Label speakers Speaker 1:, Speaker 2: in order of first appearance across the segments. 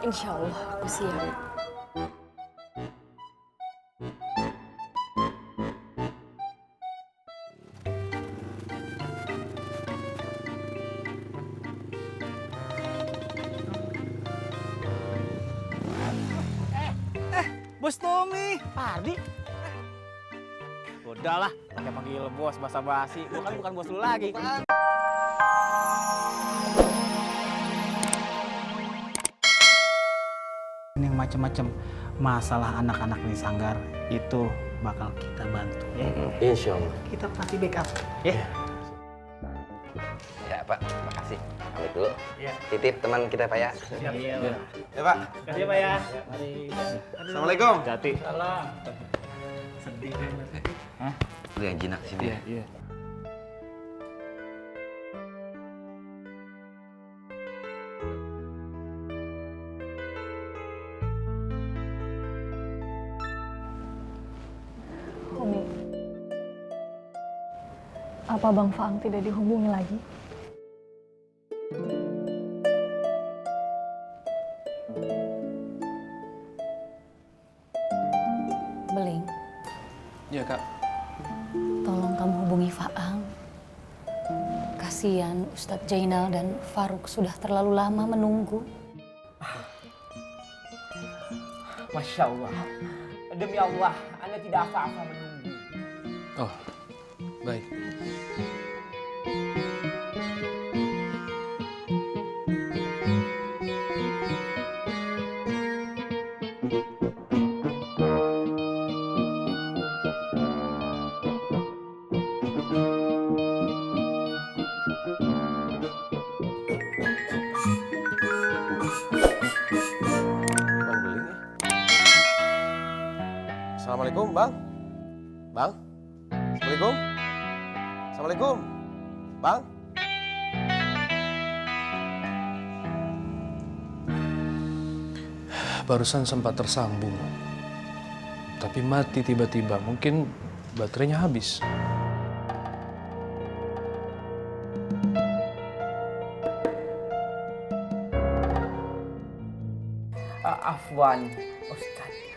Speaker 1: Insya Allah, aku siap.
Speaker 2: Bos Tommy, Ardi. Udahlah, pakai panggil bos basa-basi. Gua kan bukan bos lu lagi. Ini yang macam-macam masalah anak-anak di Sanggar itu bakal kita bantu. Ya?
Speaker 3: Insya Allah.
Speaker 2: Kita pasti backup. Ya.
Speaker 3: Ya Pak, makasih. Pamit dulu.
Speaker 2: Ya.
Speaker 3: Titip teman kita Pak ya.
Speaker 2: Siap. Iya, Pak.
Speaker 3: Ya Pak.
Speaker 2: Kasih ya, Pak ya. Mari.
Speaker 3: Assalamualaikum.
Speaker 2: Jati. Salam. Sedih kan? Hah?
Speaker 3: Lu yang jinak sini.
Speaker 2: Iya, iya.
Speaker 1: Umi, apa Bang Faang tidak dihubungi lagi?
Speaker 4: Beling,
Speaker 5: Iya, Kak.
Speaker 4: tolong kamu hubungi Faang. Kasihan Ustadz Jainal dan Faruk sudah terlalu lama menunggu.
Speaker 6: Masya Allah. Demi Allah, Anda tidak apa-apa menunggu.
Speaker 5: Oh, baik.
Speaker 3: Bang Beling ya. Assalamualaikum Bang. Bang. Assalamualaikum. Assalamualaikum. Bang.
Speaker 5: Barusan sempat tersambung. Tapi mati tiba-tiba. Mungkin baterainya habis.
Speaker 6: Afwan, Ustadz.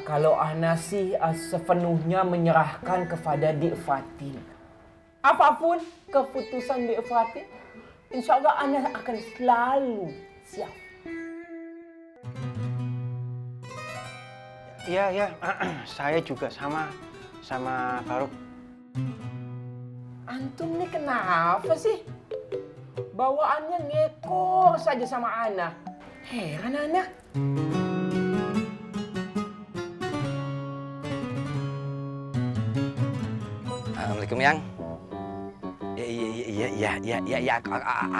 Speaker 6: Kalau Ana sih sepenuhnya menyerahkan kepada Dik Fatin. Apapun keputusan Dik Fatin, insya Allah Ana akan selalu siap.
Speaker 2: Iya, saya juga sama Faruk.
Speaker 6: Antum nih kenapa sih? Bawaannya ngekor saja sama Ana. Heran Ana.
Speaker 3: Assalamualaikum Yang. Iya,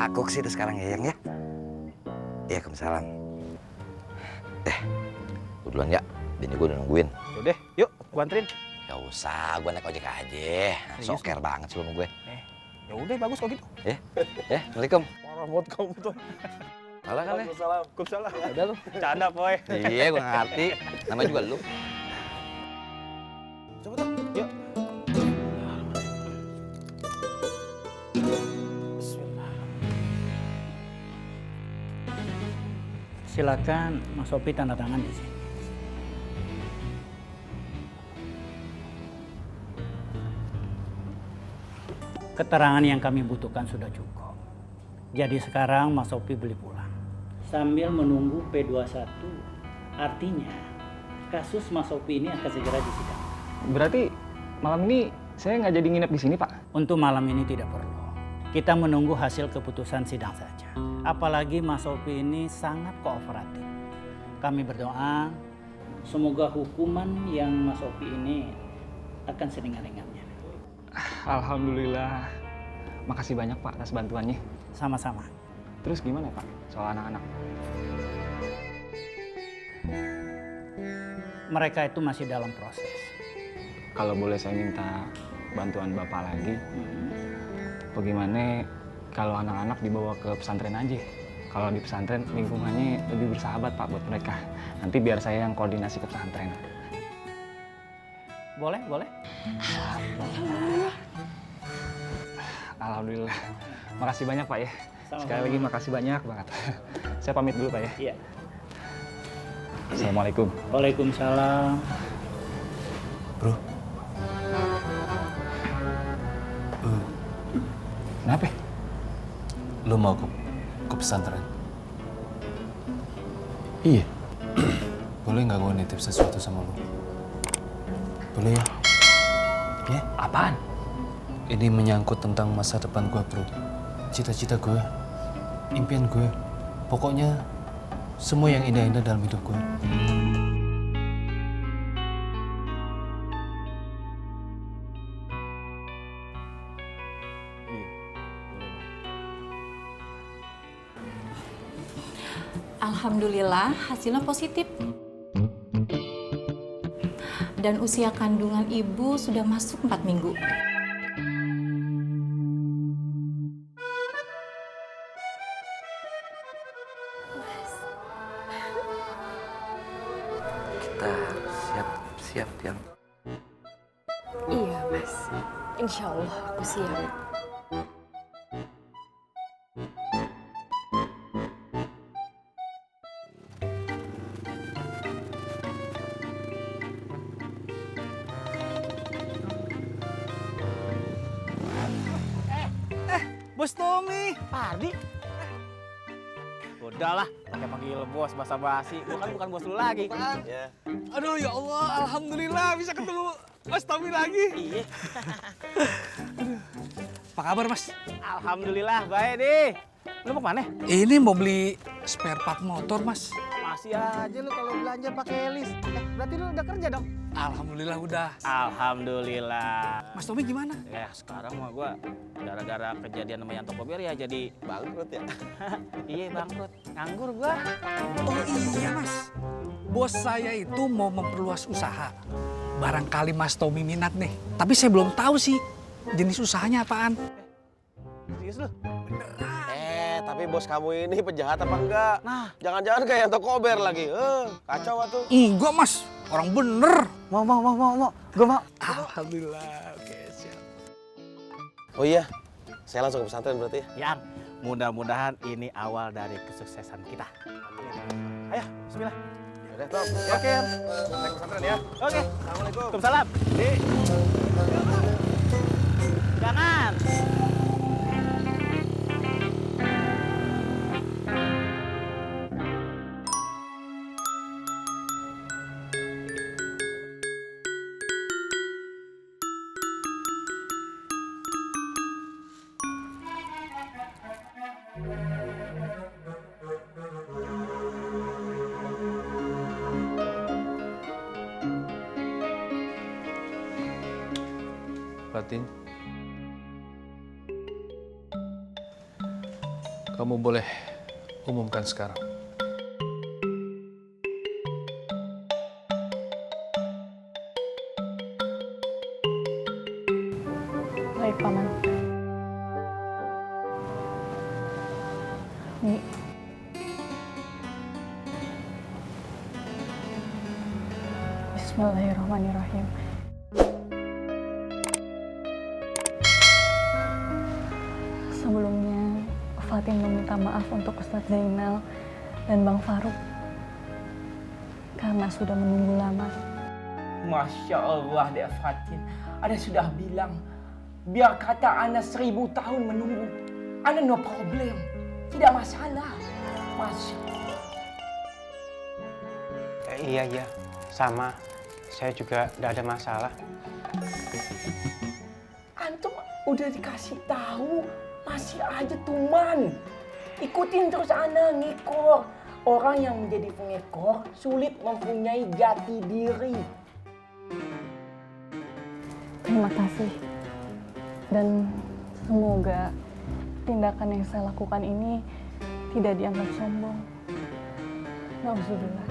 Speaker 3: aku ke situ sekarang ya Yang ya. Iya, Waalaikumsalam. Gua duluan ya. Bini gue udah nungguin.
Speaker 2: Udah, yuk, gua anterin.
Speaker 3: Gak usah, gue naik ojek aja. Soker banget sih lu sama gue.
Speaker 2: Ya udah, bagus kalau gitu.
Speaker 3: Assalamualaikum.
Speaker 2: Parah banget kamu tuh.
Speaker 3: Salah kan ya?
Speaker 2: Waalaikumsalam.
Speaker 3: Udah lu.
Speaker 2: Canda, Poy.
Speaker 3: Iya, gue ngerti. Namanya juga lu.
Speaker 2: Coba tuh, yuk. Silakan Mas Sopi tanda tangan di sini. Keterangan yang kami butuhkan sudah cukup. Jadi sekarang Mas Sopi boleh pulang. Sambil menunggu P21, artinya kasus Mas Sopi ini akan segera disidang.
Speaker 7: Berarti malam ini saya nggak jadi nginep di sini, Pak?
Speaker 2: Untuk malam ini tidak perlu. Kita menunggu hasil keputusan sidang saja. Apalagi Mas Sopi ini sangat kooperatif. Kami berdoa semoga hukuman yang Mas Sopi ini akan seringan-ringannya.
Speaker 7: Alhamdulillah. Makasih banyak, Pak, atas bantuannya.
Speaker 2: Sama-sama.
Speaker 7: Terus gimana, Pak, soal anak-anak?
Speaker 2: Mereka itu masih dalam proses.
Speaker 7: Kalau boleh saya minta bantuan Bapak lagi, bagaimana kalau anak-anak dibawa ke pesantren aja? Kalau di pesantren lingkungannya lebih bersahabat, Pak, buat mereka. Nanti biar saya yang koordinasi ke pesantren.
Speaker 2: Boleh, boleh.
Speaker 7: Alhamdulillah. Makasih banyak, Pak ya.
Speaker 2: Sama-sama.
Speaker 7: Sekali lagi makasih banyak banget. Saya pamit dulu, Pak ya.
Speaker 2: Iya.
Speaker 7: Assalamualaikum.
Speaker 2: Waalaikumsalam.
Speaker 5: Bro,
Speaker 7: Kenapa?
Speaker 5: lu mau ke pesantren?
Speaker 7: Iya.
Speaker 5: Boleh nggak gue nitip sesuatu sama lu? Boleh ya? Ya?
Speaker 6: Apaan?
Speaker 5: Ini menyangkut tentang masa depan gue, bro. Cita-cita gue, impian gue, pokoknya semua yang indah-indah dalam hidup gue.
Speaker 8: Alhamdulillah hasilnya positif. Dan usia kandungan ibu sudah masuk 4 minggu.
Speaker 3: Kita siap-siap, Tiang.
Speaker 1: Iya, Mas. Insya Allah aku siap.
Speaker 7: Bos Tommy. Pardi. Udahlah, pakai panggil bos basa-basi. Gua kan bukan bos lu lagi. Ya.
Speaker 5: Aduh ya Allah, alhamdulillah bisa ketemu Mas Tommy lagi.
Speaker 7: Iya.
Speaker 5: Apa kabar, Mas?
Speaker 7: Alhamdulillah, baik deh. Lu mau kemana?
Speaker 5: Ini mau beli spare part motor, Mas.
Speaker 7: Masih aja lu kalau belanja pakai list. Berarti lu udah kerja dong?
Speaker 5: Alhamdulillah udah.
Speaker 7: Alhamdulillah.
Speaker 5: Mas Tommy gimana?
Speaker 7: Ya sekarang mah gua gara-gara kejadian sama Yanto Kober ya jadi bangkrut ya. Iya bangkrut. Nganggur gua.
Speaker 5: Oh iya, Mas. Bos saya itu mau memperluas usaha. Barangkali Mas Tommy minat nih. Tapi saya belum tahu sih jenis usahanya apaan.
Speaker 7: Serius lu?
Speaker 9: Tapi bos kamu ini penjahat apa enggak? Nah, jangan-jangan kayak Yanto Kober lagi. Kacau atuh.
Speaker 5: Enggak, Mas. Orang bener.
Speaker 9: Mau. Gue mau.
Speaker 5: Alhamdulillah. Oke, siap.
Speaker 9: Oh iya, saya langsung ke pesantren berarti ya?
Speaker 7: Yang mudah-mudahan ini awal dari kesuksesan kita. Ayo, bismillah.
Speaker 9: Yaudah, Tom.
Speaker 7: Oke, Yan.
Speaker 9: Naik pesantren ya.
Speaker 7: Oke.
Speaker 9: Assalamualaikum.
Speaker 7: Waalaikumsalam. Jangan.
Speaker 5: Fatin, kamu boleh umumkan sekarang.
Speaker 1: Baik, Paman. Mi. Bismillahirrahmanirrahim. Sebelumnya, Fatin meminta maaf untuk Ustadz Zainal dan Bang Faruk karena sudah menunggu lama.
Speaker 6: Masya Allah, Dek Fatin. Ada sudah bilang, biar kata Ana 1000 tahun menunggu. Ana no problem. Tidak masalah. Masya Allah.
Speaker 10: Iya, sama. Saya juga tidak ada masalah.
Speaker 6: Antum udah dikasih tahu, masih aja tuman. Ikutin terus Ana ngekor. Orang yang menjadi pengekor sulit mempunyai jati diri.
Speaker 1: Terima kasih. Dan semoga tindakan yang saya lakukan ini tidak dianggap sombong. Nauzubillah.